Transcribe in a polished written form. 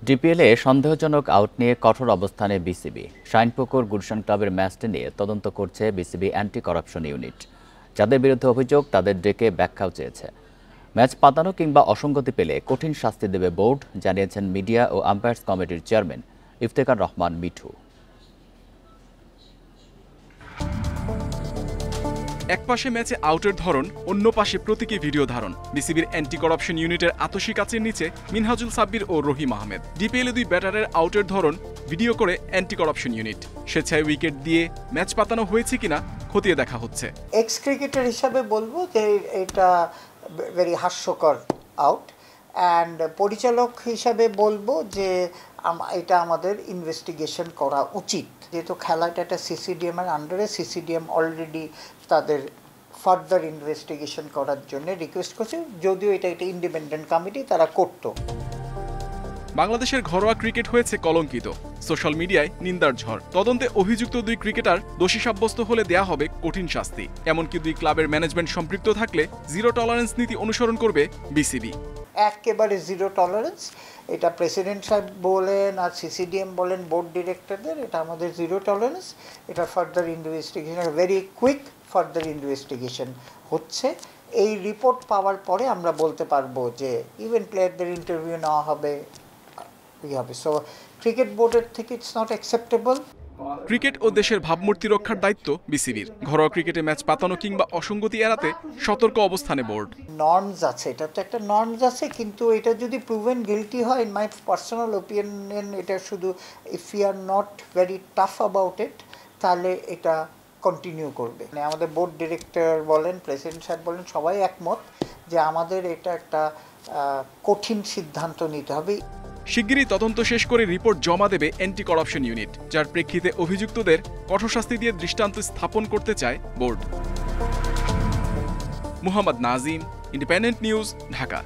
ডিপিএলে সন্দেহজনক আউট নিয়ে কঠোর অবস্থানে বিসিবি। শাইনপুকুর গুলশান ক্লাবের ম্যাচটি নিয়ে তদন্ত করছে বিসিবি অ্যান্টি করাপশন ইউনিট। যাদের বিরুদ্ধে অভিযোগ তাদের ডেকে ব্যাখ্যাও চেয়েছে। ম্যাচ পাতানো কিংবা অসঙ্গতি পেলে কঠিন শাস্তি দেবে বোর্ড, জানিয়েছেন মিডিয়া ও আম্পায়ার্স কমিটির চেয়ারম্যান ইফতেখার রহমান মিঠু। একপাশে ম্যাচে আউটের ধরন, অন্য পাশে প্রতীকী ভিডিও ধারণ। বিসিবির অ্যান্টি করাপশন ইউনিটের আতশী কাচের নিচে মিনহাজুল সাব্বির ও রহিম আহমেদ। ডিপিএলে দুই ব্যাটারের আউটের ধরন ভিডিও করে অ্যান্টি করাপশন ইউনিট। স্বেচ্ছায় উইকেট দিয়ে ম্যাচ পাতানো হয়েছে কিনা খতিয়ে দেখা হচ্ছে। এক্স ক্রিকেটার হিসাবে বলবো যে এটা ভেরি হাস্যকর আউট, অ্যান্ড পরিচালক হিসাবে বলবো যে এটা আমাদের ইনভেস্টিগেশন করা উচিত। যেহেতু খেলাটা একটা সিসিডিএম এর আন্ডারে, সিসিডিএম অলরেডি তাদের ফার্দার ইনভেস্টিগেশন করার জন্য রিকোয়েস্ট করছে, যদিও এটা একটা ইন্ডিপেন্ডেন্ট কমিটি, তারা করতো। বাংলাদেশের ঘরোয়া ক্রিকেট হয়েছে কলঙ্কিত, সোশ্যাল মিডিয়ায় নিন্দার ঝড়। তদন্তে অভিযুক্ত দুই ক্রিকেটার দোষী সাব্যস্ত হলে দেয়া হবে কঠিন শাস্তি। এমনকি দুই ক্লাবের ম্যানেজমেন্ট সম্পৃক্ত থাকলে জিরো টলারেন্স নীতি অনুসরণ করবে বিসিবি। একেবারে জিরো টলারেন্স, এটা প্রেসিডেন্ট সাহেব বলেন আর সিসিডিএম বলেন বোর্ড ডিরেক্টরদের, এটা আমাদের জিরো টলারেন্স। এটা further investigation, very quick further investigation হচ্ছে। এই রিপোর্ট পাওয়ার পরে আমরা বলতে পারবো যে ইভেন প্লেয়ারদের ইন্টারভিউ নেওয়া হবে। সো ক্রিকেট বোর্ডের থেকে ইটস নট অ্যাকসেপ্টেবল। ক্রিকেট ও দেশের ভাবমূর্তি রক্ষার দায়িত্ব বিসিবির। ঘরোয়া ক্রিকেটে ম্যাচ পাতানো কিংবা অসঙ্গতি এড়াতে সতর্ক অবস্থানে বোর্ড। নর্মস আছে, এটা তো একটা নর্মস আছে, কিন্তু এটা যদি প্রুভেন গিলটি হয়, ইন মাই পার্সোনাল ওপিনিয়ন, এটা শুধু if you are not very tough about it, তাহলে এটা কন্টিনিউ করবে। মানে আমাদের বোর্ড ডিরেক্টর বলেন, প্রেসিডেন্ট সাহেব বলেন, সবাই একমত যে আমাদের এটা একটা কঠিন সিদ্ধান্ত নিতে হবে। শিগগিরই তদন্ত শেষ করে রিপোর্ট জমা দেবে অ্যান্টি করাপশন ইউনিট, যার প্রেক্ষিতে অভিযুক্তদের কঠোর শাস্তি দিয়ে দৃষ্টান্ত স্থাপন করতে চায় board. Muhammad Nazim, independent news, Dhaka.